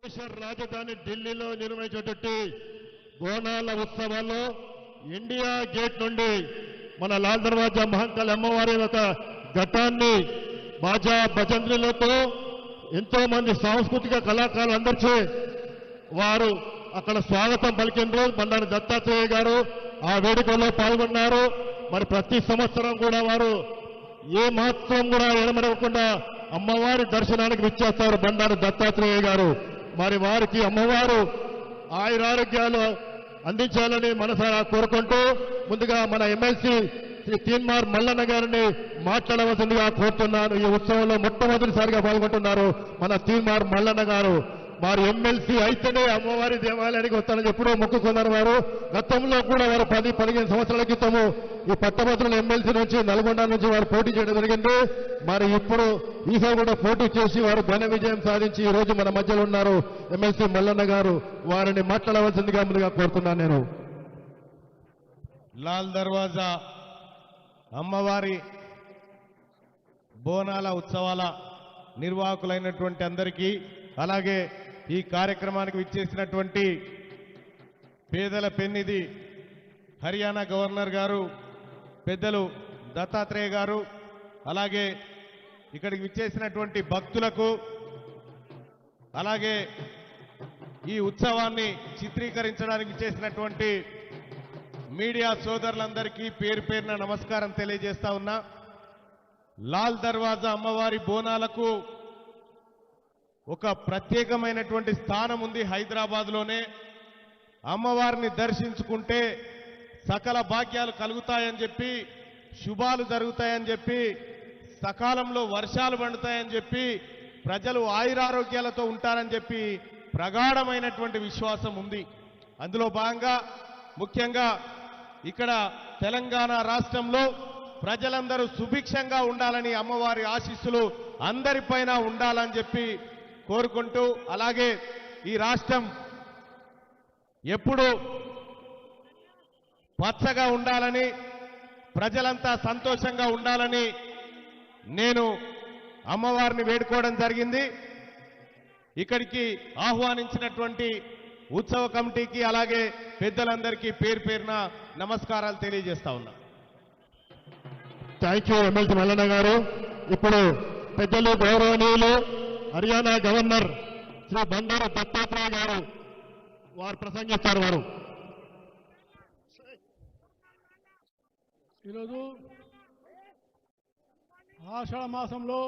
దేశ రాజధాని ఢిల్లీలో నిర్వహించేటటువంటి బోనాల ఉత్సవాల్లో ఇండియా గేట్ నుండి మన లాల్ దర్వాజా మహంకాళి అమ్మవారి యొక్క ఘటాన్ని బాజా భజంత్రులతో ఎంతో మంది సాంస్కృతిక కళాకారులు అందరిచే వారు అక్కడ స్వాగతం పలికినారు. బండారు దత్తాత్రేయ గారు ఆ వేడుకలో పాల్గొన్నారు. మరి ప్రతి సంవత్సరం కూడా వారు ఏ మాత్రం కూడా ఎడమరవకుండా అమ్మవారి దర్శనానికి విచ్చేస్తారు బండారు దత్తాత్రేయ గారు. మరి వారికి అమ్మవారు ఆయురారోగ్యాలు అందించాలని మనసారా కోరుకుంటూ ముందుగా మన ఎమ్మెల్సీ శ్రీ తీన్మార్ మల్లన్న గారిని మాట్లాడవలసిందిగా కోరుతున్నాను. ఈ ఉత్సవంలో మొట్టమొదటిసారిగా పాల్గొంటున్నారు మన తీన్మార్ మల్లన్న గారు. వారు ఎమ్మెల్సీ అయితేనే అమ్మవారి దేవాలయానికి వస్తానని ఎప్పుడో మొక్కుకున్నారు. వారు గతంలో కూడా వారు 10-15 సంవత్సరాల క్రితము ఈ పట్టభద్రుల ఎమ్మెల్సీ నుంచి నల్గొండ నుంచి వారు పోటీ చేయడం జరిగింది. మరి ఇప్పుడు ఈసారి కూడా పోటీ చేసి వారు ఘన విజయం సాధించి ఈ రోజు మన మధ్యలో ఉన్నారు ఎమ్మెల్సీ మల్లన్న గారు. వారిని మాట్లాడవలసిందిగా ముందుగా కోరుతున్నాను నేను. లాల్ దర్వాజా అమ్మవారి బోనాల ఉత్సవాల నిర్వాహకులైనటువంటి అందరికీ, అలాగే ఈ కార్యక్రమానికి విచ్చేసినటువంటి పేదల పెన్నిధి హర్యానా గవర్నర్ గారు, పెద్దలు దత్తాత్రేయ గారు, అలాగే ఇక్కడికి విచ్చేసినటువంటి భక్తులకు, అలాగే ఈ ఉత్సవాన్ని చిత్రీకరించడానికి విచ్చేసినటువంటి మీడియా సోదరులందరికీ పేరు పేరున నమస్కారం తెలియజేస్తా ఉన్నా. లాల్ దర్వాజా అమ్మవారి బోనాలకు ఒక ప్రత్యేకమైనటువంటి స్థానం ఉంది హైదరాబాద్లోనే. అమ్మవారిని దర్శించుకుంటే సకల భాగ్యాలు కలుగుతాయని చెప్పి, శుభాలు జరుగుతాయని చెప్పి, సకాలంలో వర్షాలు పండుతాయని చెప్పి, ప్రజలు ఆయురారోగ్యాలతో ఉంటారని చెప్పి ప్రగాఢమైనటువంటి విశ్వాసం ఉంది. అందులో భాగంగా ముఖ్యంగా ఇక్కడ తెలంగాణ రాష్ట్రంలో ప్రజలందరూ సుభిక్షంగా ఉండాలని, అమ్మవారి ఆశీస్సులు అందరిపైన ఉండాలని చెప్పి కోరుకుంటూ, అలాగే ఈ రాష్ట్రం ఎప్పుడూ పచ్చగా ఉండాలని, ప్రజలంతా సంతోషంగా ఉండాలని నేను అమ్మవారిని వేడుకోవడం జరిగింది. ఇక్కడికి ఆహ్వానించినటువంటి ఉత్సవ కమిటీకి అలాగే పెద్దలందరికీ పేరు పేరున నమస్కారాలు తెలియజేస్తా ఉన్నా. Thank you MLC Mallanna garu. ఇప్పుడు పెద్దలు గౌరవనీయులు హర్యానా గవర్నర్ శ్రీ బండారు దత్తాత్రేయ గారు వారు ప్రసంగిస్తారు. వారు ఈరోజు ఆషాఢ మాసంలో